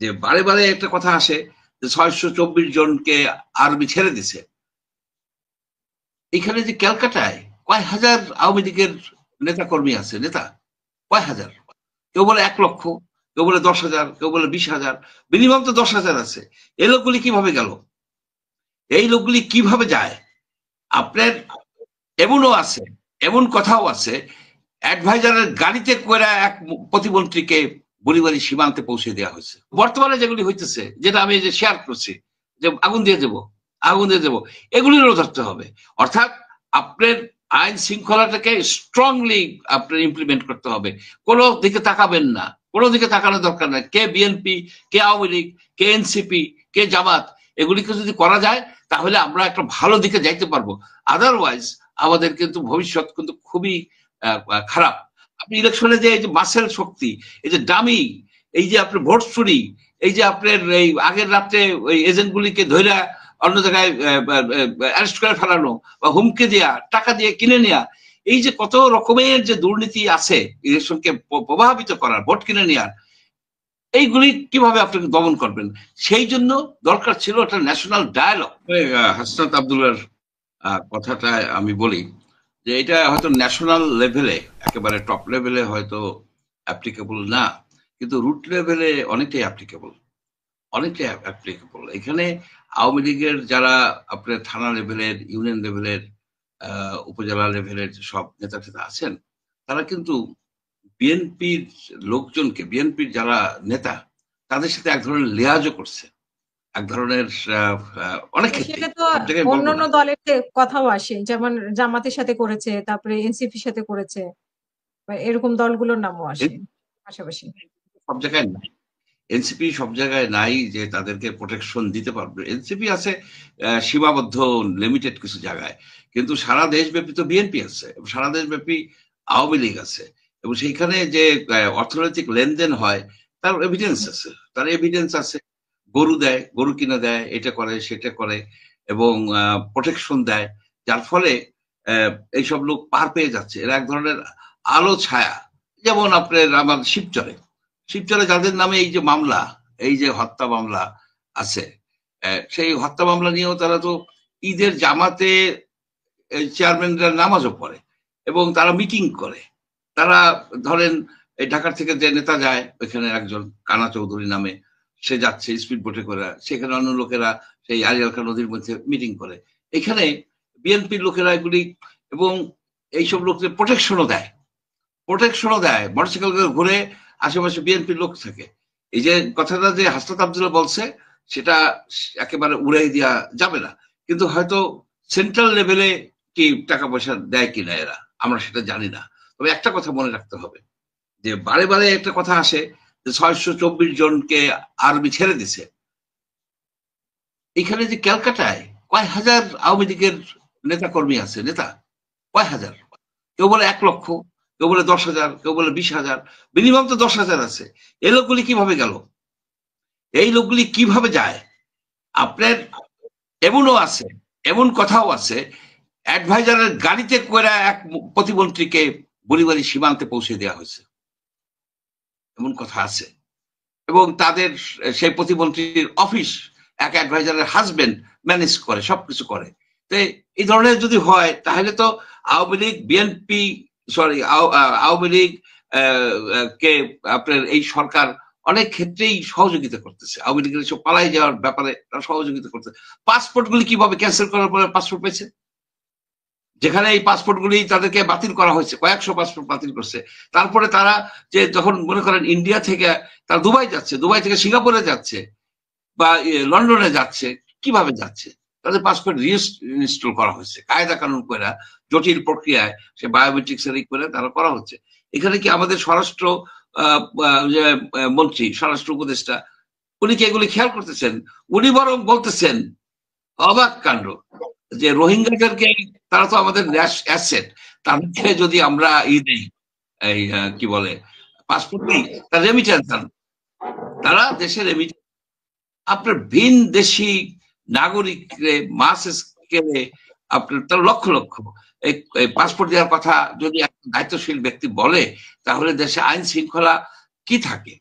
যে বারে বারে একটা কথা আসে যে 624 জনকে আর্মি ছেড়ে দিছে। এখানে যে ক্যালকাটায় কয় হাজার আওয়ামী লীগের নেতা কর্মী আছে, নেতা কয় হাজার, কেউ বলে 1 লক্ষ, কেউ বলে 10,000, কেউ বলে 20,000, মিনিমাম তো 10,000 আছে। এই লোকগুলি কিভাবে গেল, এই লোকগুলি কিভাবে যায়? আপনার এমনও আছে, এমন কথাও আছে, অ্যাডভাইজারের গাড়িতে করে এক প্রতিমন্ত্রীকে বুড়িবাড়ি সীমান্তে পৌঁছে দেওয়া হয়েছে। বর্তমানে যেগুলি হইতেছে, যেটা আমি যে শেয়ার করছি, যে আগুন দিয়ে দেবো, আগুন দিয়ে দেবো, এগুলিরও ধরতে হবে। অর্থাৎ আপনার আইন শৃঙ্খলাটাকে স্ট্রংলি আপনার ইমপ্লিমেন্ট করতে হবে। কোনো দিকে তাকাবেন না, কোনো দিকে তাকানোর দরকার নাই। কে বিএনপি, কে আওয়ামী লীগ, কে এনসিপি, কে জামাত, এগুলিকে যদি করা যায় তাহলে আমরা একটা ভালো দিকে যাইতে পারবো। আদারওয়াইজ আমাদের কিন্তু ভবিষ্যৎ কিন্তু খুবই খারাপ। আপনি ইলেকশনে যে এই যে মাসেল শক্তি, এই যে ডামি, এই যে আপনার ভোট চুরি, এই যে আপনার এই আগের রাত্রে ওই এজেন্ট গুলিকে ধরে অন্য জায়গায় অ্যারেস্ট করে ফেলানো বা হুমকি দেওয়া, টাকা দিয়ে কিনে নেওয়া, এই যে কত রকমের যে দুর্নীতি আছে ইলেকশনকে প্রভাবিত করার, ভোট কিনে নেওয়ার, এইগুলি কিভাবে আপনি দমন করবেন? সেই জন্য দরকার ছিল একটা ন্যাশনাল ডায়ালগ। হাসনাত আব্দুল্লাহর কথাটা আমি বলি যে এটা হয়তো ন্যাশনাল লেভেলে, একেবারে টপ লেভেলে হয়তো অ্যাপ্লিকেবল না, কিন্তু রুট লেভেলে অনেকটাই অ্যাপ্লিকেবল, অনেকটাই অ্যাপ্লিকেবল। এখানে আওয়ামী লীগের যারা আপনার থানা লেভেলের, ইউনিয়ন লেভেলের, উপজেলা লেভেলের সব নেতা টেতা আছেন, তারা কিন্তু বিএনপির লোকজনকে, বিএনপির যারা নেতা, তাদের সাথে এক ধরনের লেয়াজও করছে, এক ধরনের অনেক ক্ষেত্রে, সেটা তো সব জায়গায় বলবো অন্যান্য না। দলের কথাও আসে, যেমন জামাতের সাথে করেছে, তারপরে এনসিপির সাথে করেছে, বা এরকম দলগুলোর নামও আসে পাশাপাশি। সব জায়গায় নাই, এনসিপি সব জায়গায় নাই যে তাদেরকে প্রোটেকশন দিতে পারবে। এনসিপি আছে সীমাবদ্ধ, লিমিটেড কিছু জায়গায়, কিন্তু সারা দেশব্যাপী তো বিএনপি আছে, সারা দেশব্যাপী আওয়ামী লীগ আছে, এবং সেইখানে যে অর্থনৈতিক লেনদেন হয় তার এভিডেন্স আছে, তার এভিডেন্স আছে। গরু দেয়, গরু কিনে দেয়, এটা করে সেটা করে, এবং প্রোটেকশন দেয়, যার ফলে এইসব লোক পার পেয়ে যাচ্ছে। এরা এক ধরনের আলো ছায়া। যেমন আপনার আমার শিবচরে, শিবচরে যাদের নামে এই যে মামলা, এই যে হত্যা মামলা আছে, সেই হত্যা মামলা নিয়েও তারা তো ঈদের জামাতে চেয়ারম্যানরা নামাজও পড়ে এবং তারা মিটিং করে। তারা ধরেন এই ঢাকার থেকে যে নেতা যায়, ওইখানে একজন কানা চৌধুরী নামে, সে যাচ্ছে স্পিড বোটে করে, সেখানে অন্য লোকেরা সেই আরিয়ালখা নদীর মধ্যে মিটিং করে। এখানে বিএনপির লোকেরা এগুলি, এবং এইসব লোকদের প্রোটেকশনও দেয়, প্রোটেকশনও দেয়, মোটরসাইকেল ঘুরে আশেপাশে বিএনপির লোক থাকে। এই যে কথাটা যে হাসনাত আব্দুল্লাহ বলছে, সেটা একেবারে উড়াই দেওয়া যাবে না, কিন্তু হয়তো সেন্ট্রাল লেভেলে কি টাকা পয়সা দেয় কিনা এরা, আমরা সেটা জানি না। তবে একটা কথা মনে রাখতে হবে, যে বারে বারে একটা কথা আসে যে 624 জনকে আর্মি ছেড়ে দিছে। এখানে যে ক্যালকাটায় কয় হাজার আওয়ামী লীগের নেতা কর্মী আছে, নেতা কয় হাজার, কেউ বলে 1 লক্ষ, কেউ বলে 10,000, কেউ বলে 20,000, মিনিমাম তো 10,000 আছে। এই লোকগুলি কিভাবে গেল, এই লোকগুলি কিভাবে যায়? আপনার এমনও আছে, এমন কথাও আছে, অ্যাডভাইজারের গাড়িতে করে এক প্রতিমন্ত্রীকে বুড়িবাড়ি সীমান্তে পৌঁছে দেওয়া হয়েছে, এমন কথা আছে। এবং তাদের সেই প্রতিমন্ত্রীর অফিস এক অ্যাডভাইজারের হাজবেন্ড ম্যানেজ করে, সবকিছু করে। তো এই ধরনের যদি হয় তাহলে তো আওয়ামী লীগ, বিএনপি, সরি আওয়ামী লীগ কে আপনার এই সরকার অনেক ক্ষেত্রেই সহযোগিতা করতেছে। আওয়ামী লীগের সব পালাই যাওয়ার ব্যাপারে তারা সহযোগিতা করতেছে। পাসপোর্ট গুলি কিভাবে ক্যান্সেল করার পরে পাসপোর্ট পেয়েছে, যেখানে এই পাসপোর্ট গুলি তাদেরকে বাতিল করা হয়েছে, কয়েকশো পাসপোর্ট বাতিল করছে। তারপরে তারা যে যখন মনে করেন ইন্ডিয়া থেকে তারা দুবাই যাচ্ছে, দুবাই থেকে সিঙ্গাপুরে যাচ্ছে বা লন্ডনে যাচ্ছে, কিভাবে যাচ্ছে? তাদের পাসপোর্ট রিইনস্টল করা হয়েছে কায়দা কানুন করে, জটিল প্রক্রিয়ায়, সে বায়োমেট্রিক্স এর করে তারা করা হচ্ছে। এখানে কি আমাদের স্বরাষ্ট্র মন্ত্রী, স্বরাষ্ট্র উপদেষ্টা, উনি কি এগুলি খেয়াল করতেছেন? উনি বরং বলতেছেন, অবাক কাণ্ড, যে রোহিঙ্গাদেরকে, তারা তো আমাদের অ্যাসেট, তাদেরকে যদি আমরা দেই, এই কি বলে পাসপোর্ট নেই, তার রেমিটেন্স, তারা দেশের রেমিটেন্স, আপনার ভিন দেশি নাগরিক মাস স্কেলে আপনার তার লক্ষ লক্ষ এই পাসপোর্ট দেওয়ার কথা যদি দায়িত্বশীল ব্যক্তি বলে, তাহলে দেশে আইন শৃঙ্খলা কি থাকে,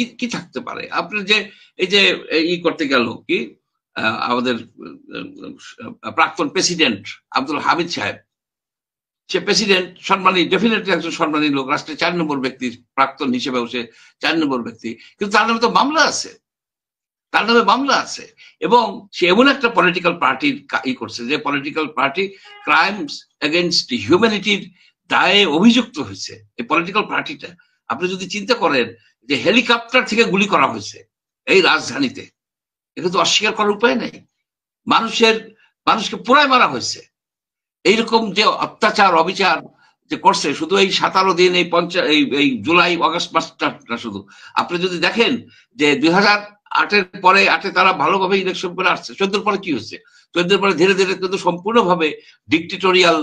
কি কি থাকতে পারে? আপনার যে এই যে ই করতে গেল কি আমাদের প্রাক্তন প্রেসিডেন্ট আব্দুল হামিদ সাহেব, সে প্রেসিডেন্ট সম্মানী, ডেফিনেটলি একজন সম্মানী লোক, রাষ্ট্রের 4 নম্বর ব্যক্তি, প্রাক্তন হিসেবেও সে 4 নম্বর ব্যক্তি, কিন্তু তার নামে তো মামলা আছে, তার নামে মামলা আছে। এবং সে এমন একটা পলিটিক্যাল পার্টির ই করছে যে পলিটিক্যাল পার্টি ক্রাইমস এগেনস্ট হিউম্যানিটির দায়ে অভিযুক্ত হয়েছে। এই পলিটিক্যাল পার্টিটা আপনি যদি চিন্তা করেন যে হেলিকপ্টার থেকে গুলি করা হয়েছে এই রাজধানীতে, এটা তো অস্বীকার করার উপায় নেই। মানুষকে পুরাই মারা হয়েছে। এইরকম যে অত্যাচার অবিচার যে করছে শুধু এই 17 দিন, এই জুলাই আগস্ট মাসটা শুধু আপনি যদি দেখেন যে 2008-এর পরে 8-এ তারা ভালোভাবে ইলেকশন করে আসছে, 14-র পরে কি হচ্ছে, 14-র পরে ধীরে ধীরে কিন্তু সম্পূর্ণভাবে ডিক্টেটোরিয়াল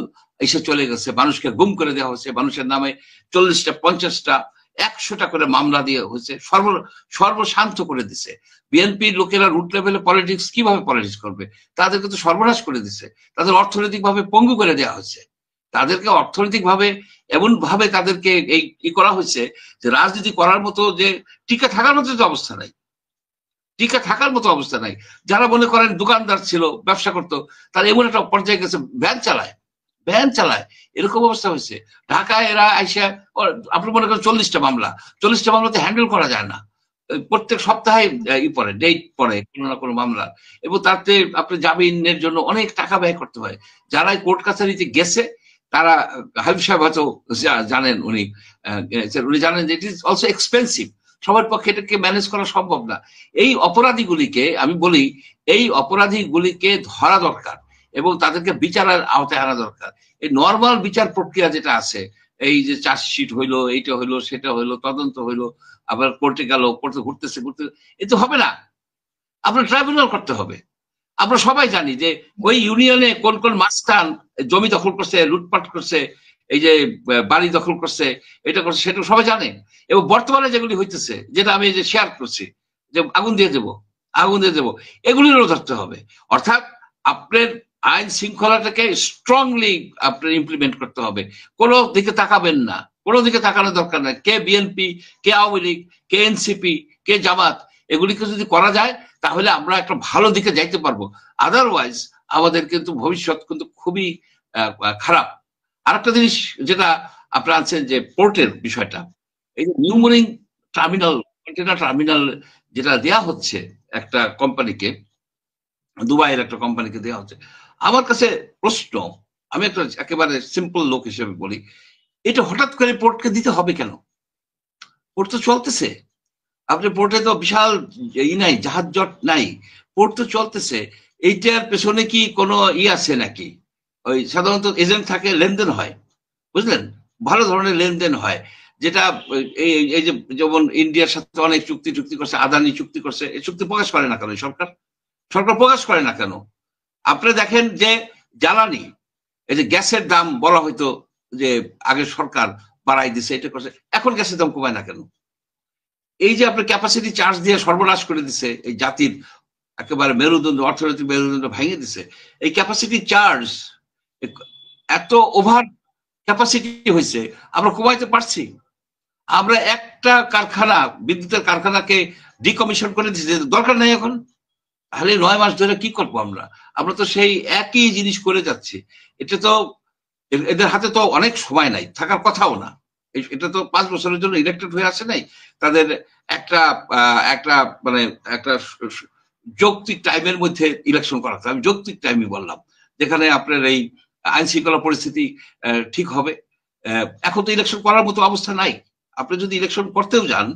এসে চলে গেছে। মানুষকে গুম করে দেওয়া হয়েছে, মানুষের নামে 40টা 50টা 100টা করে মামলা দিয়ে হয়েছে, সর্বশান্ত করে দিছে। বিএনপির লোকেরা রুট লেভেলে পলিটিক্স কিভাবে পলিটিক্স করবে, তাদেরকে তো সর্বনাশ করে দিছে। তাদের অর্থনৈতিক ভাবে পঙ্গু করে দেওয়া হয়েছে, তাদেরকে অর্থনৈতিক ভাবে এমন ভাবে তাদেরকে এই করা হয়েছে যে রাজনীতি করার মতো, যে টিকে থাকার মতো যে অবস্থা নাই, টিকে থাকার মতো অবস্থা নাই। যারা মনে করেন দোকানদার ছিল, ব্যবসা করতো, তারা এমন একটা পর্যায়ে গেছে ভ্যান চালায়, এরকম অবস্থা হয়েছে। ঢাকায় এরা আইসা, আপনি মনে করেন 40টা মামলাতে হ্যান্ডেল করা যায় না। প্রত্যেক সপ্তাহে ডেট পড়ে কোনো না কোনো মামলা, এবং তাতে আপনি জামিনের জন্য অনেক টাকা ব্যয় করতে হয়। যারা কোর্ট কাছারিতে গেছে তারা, হাবিব সাহেব হয়তো জানেন, উনি জানেন যে ইট ইজ অলসো এক্সপেন্সিভ। সবার পক্ষে এটাকে ম্যানেজ করা সম্ভব না। এই অপরাধীগুলিকে আমি বলি, এই অপরাধীগুলিকে ধরা দরকার এবং তাদেরকে বিচারের আওতায় আনা দরকার। এই নর্মাল বিচার প্রক্রিয়া যেটা আছে, এই যে চার্জশিট হইলো, এইটা হইলো, সেটা হইলো, তদন্ত হইলো, আবার কোর্টে গেল, কোর্টে ঘুরতেছে, এ তো হবে না। আপনার ট্রাইব্যুনাল করতে হবে। আমরা সবাই জানি যে ওই ইউনিয়নে কোন কোন মাস্তান জমি দখল করছে, লুটপাট করছে, এই যে বাড়ি দখল করছে, এটা করছে, সেটা সবাই জানে। এবং বর্তমানে যেগুলি হইতেছে, যেটা আমি যে শেয়ার করছি, যে আগুন দিয়ে দেবো, এগুলিরও ধরতে হবে। অর্থাৎ আপনার আইন শৃঙ্খলাটাকে স্ট্রংলি আপনার ইমপ্লিমেন্ট করতে হবে। কোনো দিকে তাকাবেন না, কোনো দিকে তাকানোর দরকার নাই। কে বিএনপি, কে আওয়ামী লীগ, কে এনসিপি, কে জামাত, এগুলিকে যদি করা যায় তাহলে আমরা একটা ভালো দিকে যাইতে পারবো। আদারওয়াইজ আমাদের কিন্তু ভবিষ্যৎ কিন্তু খুবই খারাপ। আরেকটা জিনিস যেটা আপনারা আছেন যে পোর্টের বিষয়টা, এই যে new morning terminal, container terminal যেটা দেয়া হচ্ছে একটা কোম্পানিকে, দুবাইয়ের একটা কোম্পানিকে দেওয়া হচ্ছে, আমার কাছে প্রশ্ন, আমি একটা একেবারে সিম্পল লোক হিসেবে বলি, এটা হঠাৎ করে পোর্টকে দিতে হবে কেন? পোর্ট তো চলতেছে, আপনি পোর্টে তো বিশাল নাই, জাহাজ জট নাই, পোর্ট তো চলতেছে। এইটার পেছনে কি কোনো আছে নাকি? ওই সাধারণত এজেন্ট থাকে, লেনদেন হয়, বুঝলেন, ভালো ধরনের লেনদেন হয়, যেটা এই যে যেমন ইন্ডিয়ার সাথে অনেক চুক্তি করছে, আদানি চুক্তি করছে, এই চুক্তি প্রকাশ করে না কেন সরকার প্রকাশ করে না কেন? আপনি দেখেন যে জ্বালানি, এই যে গ্যাসের দাম বলা হয়তো যে আগে সরকার বাড়াই দিছে, এটা করছে, এখন গ্যাসের দাম কমায় না কেন? এই যে আপনার ক্যাপাসিটি চার্জ দিয়ে সর্বনাশ করে দিছে এই জাতির একেবারে মেরুদণ্ড, অর্থনৈতিক মেরুদণ্ড ভেঙে দিছে। এই ক্যাপাসিটি চার্জ এত ওভার ক্যাপাসিটি হয়েছে, আমরা কমাইতে পারছি? আমরা একটা কারখানা, বিদ্যুতের কারখানাকে ডিকমিশন করে দিচ্ছি, দরকার নেই এখন। তাহলে 9 মাস ধরে কি করবো আমরা তো সেই একই জিনিস করে যাচ্ছি। এটা তো এদের হাতে তো অনেক সময় নাই, থাকার কথাও না। এটা তো 5 বছরের জন্য ইলেক্টেড হয়ে আসে নাই, তাদের একটা মানে একটা যৌক্তিক টাইমের মধ্যে ইলেকশন করাতে হবে। আমি যৌক্তিক টাইমই বললাম, যেখানে আপনার এই আইন শৃঙ্খলা পরিস্থিতি ঠিক হবে। এখন তো ইলেকশন করার মতো অবস্থা নাই। আপনি যদি ইলেকশন করতেও যান,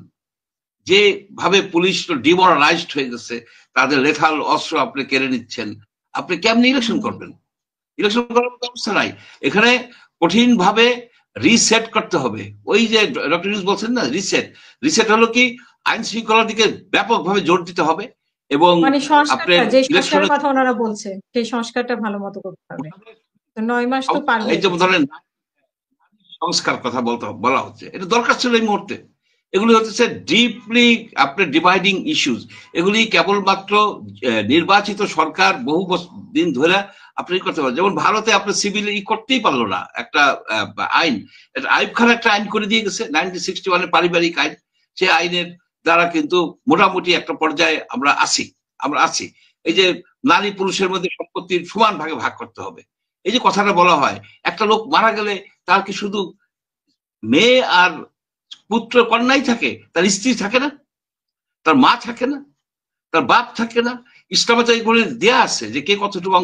যেভাবে পুলিশ তো ডিমোরালাইজড হয়ে গেছে, তাদের লেথাল অস্ত্র আপনি কেড়ে নিচ্ছেন, আপনি কেমনি ইলেকশন করবেন? ইলেকশন করার মতো অবস্থা নাই। এখানে কঠিন ভাবে রিসেট করতে হবে। ওই যে ডক্টর ইউনূস বলছেন না, রিসেট হলো কি, আইন শৃঙ্খলার দিকে ব্যাপকভাবে জোর দিতে হবে এবং মানে সংস্কারটা, যে সংস্কারের কথা ওনারা বলছে, সেই সংস্কারটা ভালো মতো করতে হবে। 9 মাস তো পার হয়ে এই যে ধরেন সংস্কার কথা বলা হচ্ছে, এটা দরকার ছিল এই মুহূর্তে। এগুলি হচ্ছে ডিপলি আপনার ডিভাইডিং ইস্যুস। এগুলি কেবলমাত্র নির্বাচিত সরকার বহু দিন ধরে আপনি করতে পারেন। যেমন ভারতে আপনার সিভিল করতেই পারলো না একটা আইন, আইব খান একটা আইন করে দিয়ে গেছে 1961 পারিবারিক আইন। সেই আইনের দ্বারা কিন্তু মোটামুটি একটা পর্যায়ে আমরা আছি। এই যে নারী পুরুষের মধ্যে সম্পত্তির সমান ভাগে ভাগ করতে হবে, এই যে কথাটা বলা হয়, একটা লোক মারা গেলে তার কি শুধু মেয়ে আর পুত্র কন্যাই থাকে, তার স্ত্রী থাকে না, তার মা থাকে না, তার বাপ থাকে না? ইসলামে তো এইগুলো দেয়া আছে যে কে কতটুকু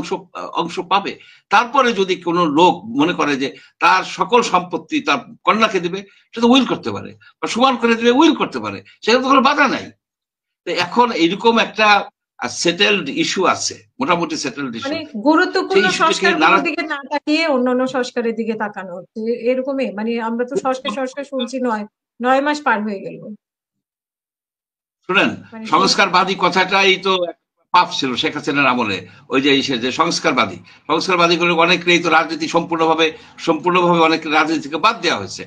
অংশ পাবে। তারপরে যদি কোনো লোক মনে করে যে তার সকল সম্পত্তি তার কন্যাকে দেবে, সেটা উইল করতে পারে, বা সমান করে দেবে, উইল করতে পারে, সেখানে তো কোনো বাধা নাই। তো এখন এরকম একটা সেটেলড ইস্যু আছে, মোটামুটি সেটেলড ইস্যু। মানে গুরুত্বপূর্ণ সেই ইস্যুটাকে সংস্কারগুলোর দিকে না তাকিয়ে অন্যান্য সংস্কারের দিকে তাকানো হচ্ছে এরকমই। মানে আমরা তো সংস্কার শুনছি 9 মাস পার হয়ে গেল। শুনেন, মানে সংস্কারবাদী কথাটাই তো পাপ ছিল শেখ হাসিনার আমলে। ওই যে যে সংস্কারবাদী করে অনেকেই তো রাজনীতি সম্পূর্ণভাবে অনেক রাজনীতি থেকে বাদ দেওয়া হয়েছে।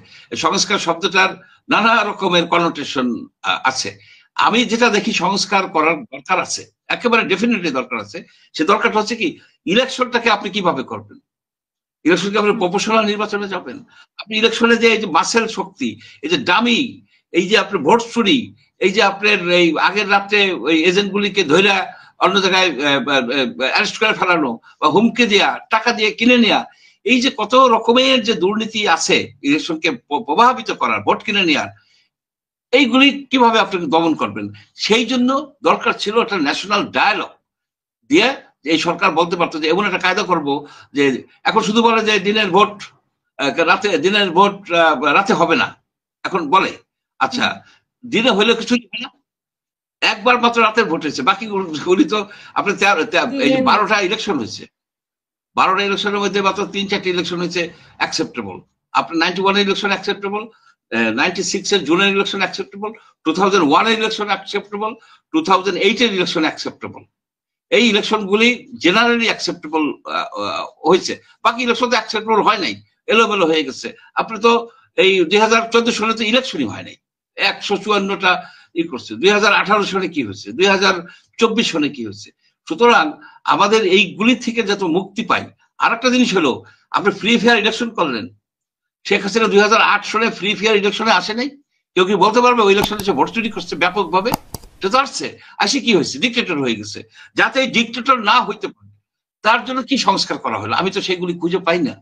সংস্কার শব্দটার নানা রকমের কনোটেশন আছে। আমি যেটা দেখি সংস্কার করার দরকার আছে, একেবারে ডেফিনেটলি দরকার আছে। সে দরকারটা হচ্ছে কি, ইলেকশনটাকে আপনি কিভাবে করবেন। ইলেকশনকে আপনি প্রপোর্শনাল নির্বাচনে যাবেন, আপনি ইলেকশনে যে এই যে মাসেল শক্তি, এই যে ডামি, এই যে আপনার ভোট চুরি, এই যে আপনার এই আগের রাত্রে ওই এজেন্ট গুলিকে ধরে অন্য জায়গায় অ্যারেস্ট করে ফেলানো, বা হুমকে দেওয়া, টাকা দিয়ে কিনে নেওয়া, এই যে কত রকমের যে দুর্নীতি আছে ইলেকশনকে প্রভাবিত করার, ভোট কিনে নেওয়ার, এইগুলি কিভাবে আপনি দমন করবেন। সেই জন্য দরকার ছিল একটা ন্যাশনাল ডায়ালগ দিয়ে এই সরকার বলতে পারতো যে এমন একটা কায়দা করব যে, এখন শুধু বলে যে দিনের ভোট রাতে হবে না, এখন বলে আচ্ছা দিনে হইলেও কিছু হবে না, একবার মাত্র রাতের ভোট হয়েছে, বাকি গুলি তো আপনার 12টা ইলেকশন হয়েছে, 12টা ইলেকশনের মধ্যে মাত্র 3-4টি ইলেকশন হয়েছে অ্যাকসেপ্টেবল। আপনার 91 ইলেকশন অ্যাকসেপ্টেবল, 96 এর জুনের ইলেকশন অ্যাকসেপ্টেবল, 2001 এর ইলেকশন অ্যাকসেপ্টেবল, 2008 এর ইলেকশন অ্যাকসেপ্টেবল। এই ইলেকশন গুলি জেনারেলি অ্যাকসেপ্টেবল হয়েছে, বাকি ইলেকশন তো অ্যাকসেপ্টেবল হয় নাই, এলোমেলো হয়ে গেছে। আপনি তো এই 2014 সালে তো ইলেকশনই হয় নাই, 154টা ই করছে। 2018 সালে কি হয়েছে, 2024 সালে কি হয়েছে। সুতরাং আমাদের এইগুলি থেকে যত মুক্তি পাই। আর একটা জিনিস হলো, আপনি ফ্রি ফেয়ার ইলেকশন করলেন, শেখ হাসিনা 2008 সালে ফ্রি ফেয়ার ইলেকশনে আসে নাই। কেউ কি বলতে পারবে ওই ইলেকশনে সে ভোট চুরি করছে ব্যাপকভাবে? সেটা তো আসছে, আসি কি হয়েছে, ডিক্টেটর হয়ে গেছে। যাতে ডিক্টেটর না হইতে পারে তার জন্য কি সংস্কার করা হলো, আমি তো সেগুলি খুঁজে পাই না।